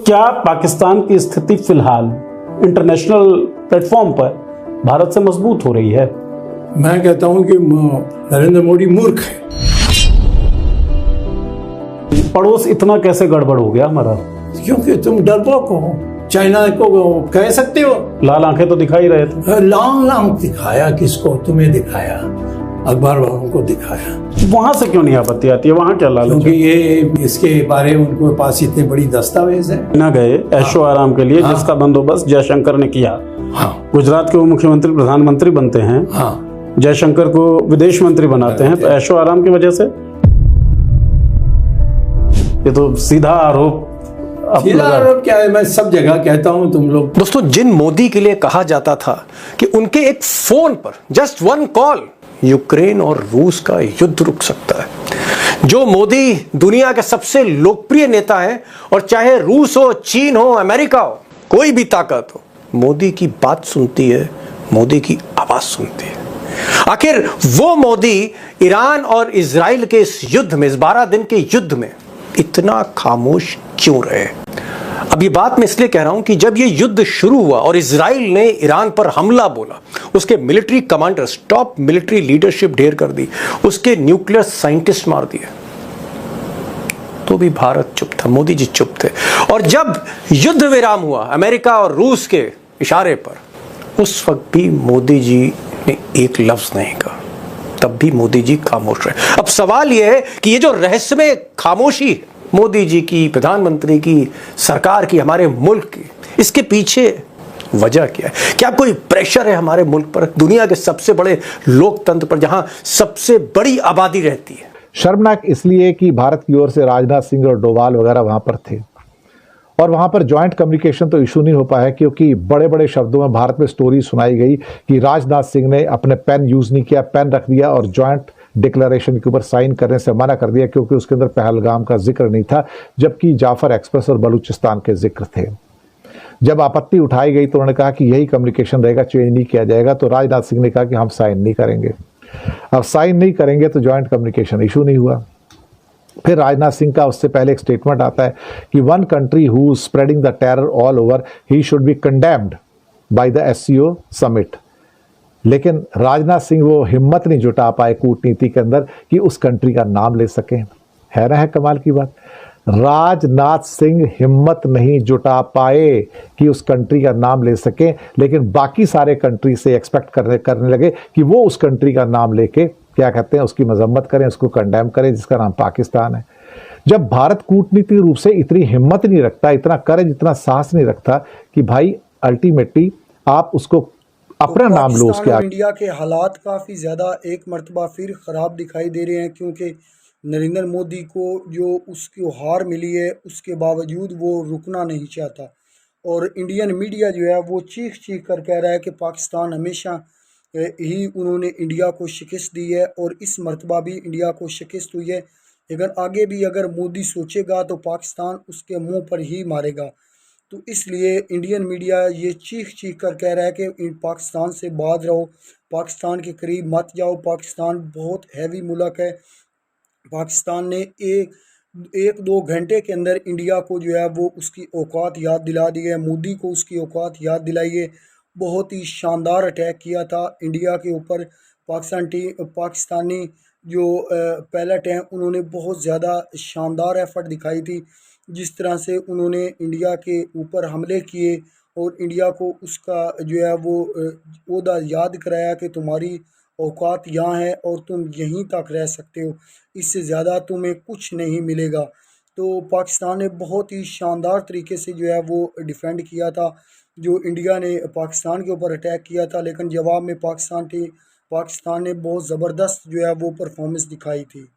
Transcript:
क्या पाकिस्तान की स्थिति फिलहाल इंटरनेशनल प्लेटफॉर्म पर भारत से मजबूत हो रही है? मैं कहता हूं कि नरेंद्र मोदी मूर्ख है। पड़ोस इतना कैसे गड़बड़ हो गया हमारा? क्योंकि तुम डरपोक हो, चाइना को कह सकते हो। लाल आंखें तो दिखा ही रहे थे। लांग दिखाया किसको? तुम्हें दिखाया, अखबार वालों को दिखाया। वहां से क्यों नहीं आपत्ति आती है? वहां क्या लालच? क्योंकि ये इसके बारे में उनके पास इतने बड़ी दस्तावेज है। न गए ऐशो आराम के लिए, जिसका बंदोबस्त जयशंकर ने किया। गुजरात के वो मुख्यमंत्री प्रधानमंत्री बनते हैं, जयशंकर को विदेश मंत्री बनाते हैं, तो ऐशो आराम की वजह से? ये तो सीधा आरोप क्या है? मैं सब जगह कहता हूं तुम लोग। दोस्तों, जिन मोदी के लिए कहा जाता था कि उनके एक फोन पर, जस्ट वन कॉल, यूक्रेन और रूस का युद्ध रुक सकता है, जो मोदी दुनिया के सबसे लोकप्रिय नेता हैं, और चाहे रूस हो, चीन हो, अमेरिका हो, कोई भी ताकत हो, मोदी की बात सुनती है, मोदी की आवाज सुनती है। आखिर वो मोदी ईरान और इजराइल के इस युद्ध में, इस 12 दिन के युद्ध में इतना खामोश क्यों रहे? अब ये बात मैं इसलिए कह रहा हूं कि जब ये युद्ध शुरू हुआ और इजराइल ने ईरान पर हमला बोला, उसके military commanders, top military leadership ढेर कर दी, उसके न्यूक्लियर साइंटिस्ट मार दिए, तो भी भारत चुप था, मोदी जी चुप थे। और जब युद्ध विराम हुआ अमेरिका और रूस के इशारे पर, उस वक्त भी मोदी जी ने एक लफ्ज नहीं कहा, तब भी मोदी जी खामोश रहे। अब सवाल यह है कि ये जो रहस्यमय खामोशी मोदी जी की, प्रधानमंत्री की, सरकार की, हमारे मुल्क की, इसके पीछे वजह क्या है? क्या कोई प्रेशर है हमारे मुल्क पर, दुनिया के सबसे बड़े लोकतंत्र पर, जहां सबसे बड़ी आबादी रहती है? शर्मनाक इसलिए कि भारत की ओर से राजनाथ सिंह और डोभाल वगैरह वहां पर थे, और वहां पर जॉइंट कम्युनिकेशन तो इशू नहीं हो पाया, क्योंकि बड़े बड़े शब्दों में भारत में स्टोरी सुनाई गई कि राजनाथ सिंह ने अपने पेन यूज नहीं किया, पेन रख दिया और जॉइंट डिक्लेरेशन के ऊपर साइन करने से मना कर दिया, क्योंकि उसके अंदर पहलगाम का जिक्र नहीं था, जबकि जाफर एक्सप्रेस और बलूचिस्तान के जिक्र थे। जब आपत्ति उठाई गई तो उन्होंने कहा कि यही कम्युनिकेशन रहेगा, चेंज नहीं किया जाएगा, तो राजनाथ सिंह ने कहा कि हम साइन नहीं करेंगे। अब साइन नहीं करेंगे तो जॉइंट कम्युनिकेशन इशू नहीं हुआ। फिर राजनाथ सिंह का उससे पहले एक स्टेटमेंट आता है कि one country who spreading the terror all over, he should be condemned by the SCO summit. लेकिन राजनाथ सिंह वो हिम्मत नहीं जुटा पाए कूटनीति के अंदर कि उस कंट्री का नाम ले सकें। है ना, है कमाल की बात। राजनाथ सिंह हिम्मत नहीं जुटा पाए कि उस कंट्री का नाम ले सकें, लेकिन बाकी सारे कंट्री से एक्सपेक्ट करने लगे कि वो उस कंट्री का नाम लेके क्या कहते हैं, उसकी मजम्मत करें, उसको कंडेम करें, जिसका नाम पाकिस्तान है। जब भारत कूटनीतिक रूप से इतनी हिम्मत नहीं रखता, इतना करेज, इतना साहस नहीं रखता कि भाई अल्टीमेटली आप उसको अपना नाम लो उसके आगे। इंडिया के हालात काफ़ी ज़्यादा एक मर्तबा फिर ख़राब दिखाई दे रहे हैं, क्योंकि नरेंद्र मोदी को जो उसकी हार मिली है, उसके बावजूद वो रुकना नहीं चाहता, और इंडियन मीडिया जो है वो चीख चीख कर कह रहा है कि पाकिस्तान हमेशा ही उन्होंने इंडिया को शिकस्त दी है, और इस मर्तबा भी इंडिया को शिकस्त हुई है। लेकिन आगे भी अगर मोदी सोचेगा तो पाकिस्तान उसके मुँह पर ही मारेगा। तो इसलिए इंडियन मीडिया ये चीख चीख कर कह रहा है कि पाकिस्तान से बाज रहो, पाकिस्तान के करीब मत जाओ, पाकिस्तान बहुत हैवी मुल्क है। पाकिस्तान ने एक दो घंटे के अंदर इंडिया को जो है वो उसकी औकात याद दिला दी है, मोदी को उसकी औकात याद दिलाई है। बहुत ही शानदार अटैक किया था इंडिया के ऊपर। पाकिस्तानी जो पायलट हैं उन्होंने बहुत ज़्यादा शानदार एफर्ट दिखाई थी, जिस तरह से उन्होंने इंडिया के ऊपर हमले किए और इंडिया को उसका जो है वो ओहदा याद कराया कि तुम्हारी औकात यहाँ है और तुम यहीं तक रह सकते हो, इससे ज़्यादा तुम्हें कुछ नहीं मिलेगा। तो पाकिस्तान ने बहुत ही शानदार तरीके से जो है वो डिफेंड किया था, जो इंडिया ने पाकिस्तान के ऊपर अटैक किया था, लेकिन जवाब में पाकिस्तान ने बहुत ज़बरदस्त जो है वो परफॉर्मेंस दिखाई थी।